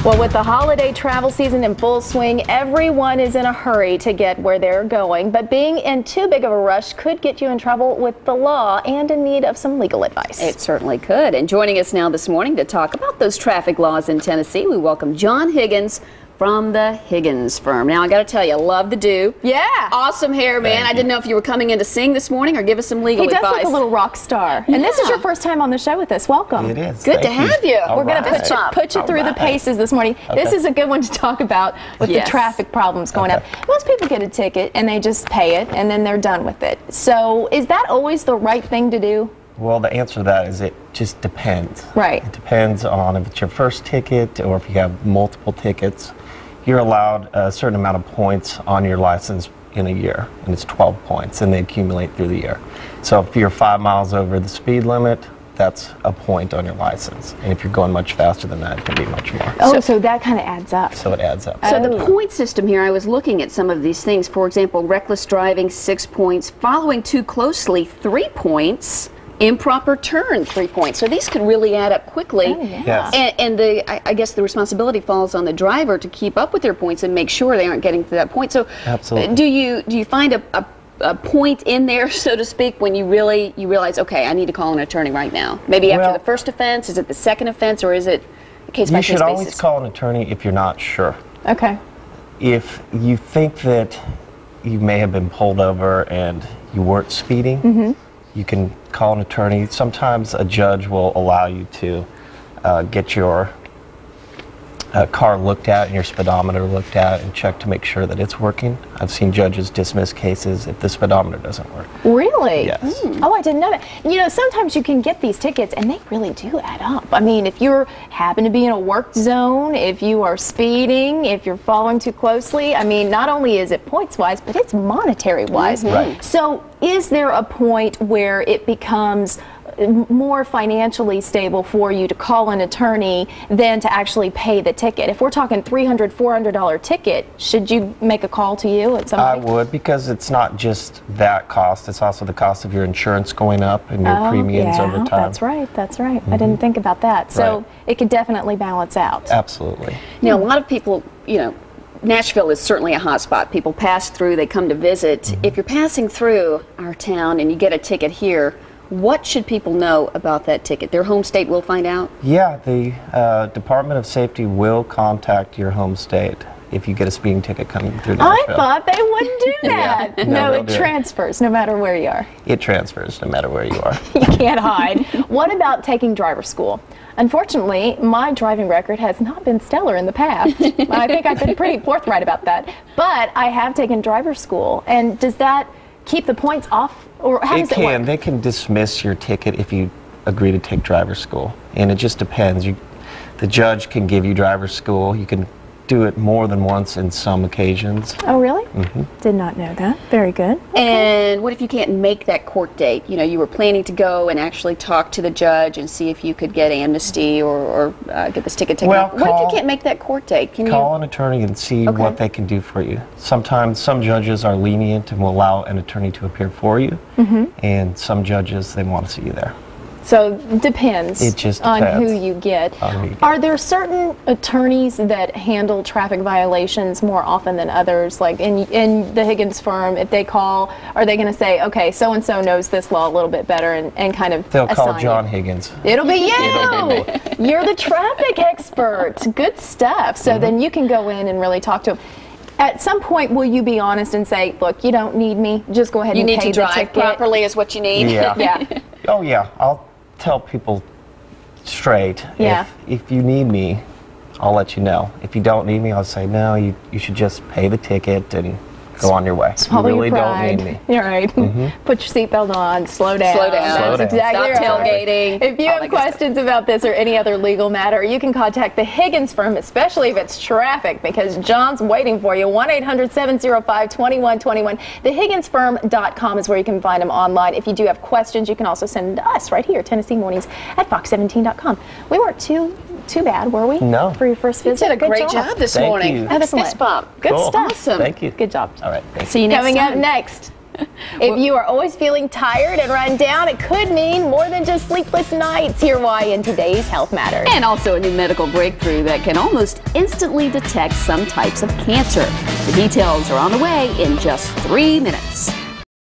Well, with the holiday travel season in full swing, everyone is in a hurry to get where they're going, but being in too big of a rush could get you in trouble with the law and in need of some legal advice. It certainly could. And joining us now this morning to talk about those traffic laws in Tennessee, we welcome John Higgins from the Higgins firm. Now, I got to tell you, love the do. Yeah. Awesome hair, man. I didn't know if you were coming in to sing this morning or give us some legal advice. He does look a little rock star. And this is your first time on the show with us. Welcome. It is. Good to have you. We're going to put you through the paces this morning. Okay. This is a good one to talk about with the traffic problems going up. Most people get a ticket and they just pay it and then they're done with it. So is that always the right thing to do? Well, the answer to that is it just depends. Right. It depends on if it's your first ticket or if you have multiple tickets. You're allowed a certain amount of points on your license in a year, and it's 12 points, and they accumulate through the year. So if you're 5 miles over the speed limit, that's a point on your license. And if you're going much faster than that, it can be much more. Oh, so that kind of adds up. So it adds up. So the point system here, I was looking at some of these things. For example, reckless driving, 6 points. Following too closely, 3 points. Improper turn, 3 points. So these could really add up quickly. Oh, yeah. Yes. And I guess the responsibility falls on the driver to keep up with their points and make sure they aren't getting to that point. So absolutely. Do you find a point in there, so to speak, when you realize, okay, I need to call an attorney right now? Maybe after the first offense, is it the second offense, or is it case by case basis? You should always call an attorney if you're not sure. Okay. If you think that you may have been pulled over and you weren't speeding, you can call an attorney. Sometimes a judge will allow you to get your car looked at and your speedometer looked at and check to make sure that it's working. I've seen judges dismiss cases if the speedometer doesn't work. Really? Yes. Oh, I didn't know that. You know, sometimes you can get these tickets and they really do add up. I mean, if you happen to be in a work zone, if you are speeding, if you're following too closely, I mean, not only is it points-wise, but it's monetary-wise. Right. So is there a point where it becomes more financially stable for you to call an attorney than to actually pay the ticket? If we're talking $300, $400 ticket, should you make a call to you at some point? I would, because it's not just that cost, it's also the cost of your insurance going up and your premiums over time. That's right, that's right. I didn't think about that. So it could definitely balance out. Absolutely. Now, a lot of people, you know, Nashville is certainly a hot spot. People pass through, they come to visit. If you're passing through our town and you get a ticket here, what should people know about that ticket? Their home state will find out? Yeah, the Department of Safety will contact your home state if you get a speeding ticket coming through Nashville. I thought they wouldn't do that. Yeah. No, No, it transfers no matter where you are. It transfers no matter where you are. You can't hide. What about taking driver school? Unfortunately, my driving record has not been stellar in the past. I think I've been pretty forthright about that. But I have taken driver school, and does that keep the points off, or how does it work? They can dismiss your ticket if you agree to take driver's school, and it just depends. The judge can give you driver's school. You can do it more than once in some occasions. Oh, really? Did not know that. Very good. Okay. And what if you can't make that court date? You know, you were planning to go and actually talk to the judge and see if you could get amnesty or get this ticket taken off. What if you can't make that court date? Can call an attorney and see what they can do for you. Sometimes some judges are lenient and will allow an attorney to appear for you, and some judges, they want to see you there. So it depends, on who you get. Are there certain attorneys that handle traffic violations more often than others? Like in the Higgins firm, if they call, are they going to say, okay, so-and-so knows this law a little bit better and kind of They'll call John you? Higgins. It'll be you! You're the traffic expert. Good stuff. So then you can go in and really talk to them. At some point, will you be honest and say, look, you don't need me, just go ahead and pay the ticket? You need to drive properly is what you need? Yeah. Oh, yeah. I'll tell people straight, if you need me, I'll let you know. If you don't need me, I'll say, no, you should just pay the ticket and go on your way. Swallow you really your pride. don't need me. You're right. Put your seatbelt on, slow down. Slow down. That's exactly Stop right. tailgating. If you have questions about this or any other legal matter, you can contact the Higgins firm, especially if it's traffic, because John's waiting for you. 1-800-705-2121. TheHigginsFirm.com is where you can find them online. If you do have questions, you can also send them to us right here, Tennessee Mornings at Fox17.com. We weren't too bad, were we? No. For your first visit. You did a great job this morning. You. Excellent. Fist bump. Good stuff. Awesome. Thank you. Good job. All right. Thanks. See you next time. Coming up next, If you are always feeling tired and run down, it could mean more than just sleepless nights. Hear why in today's Health Matters. And also a new medical breakthrough that can almost instantly detect some types of cancer. The details are on the way in just 3 minutes.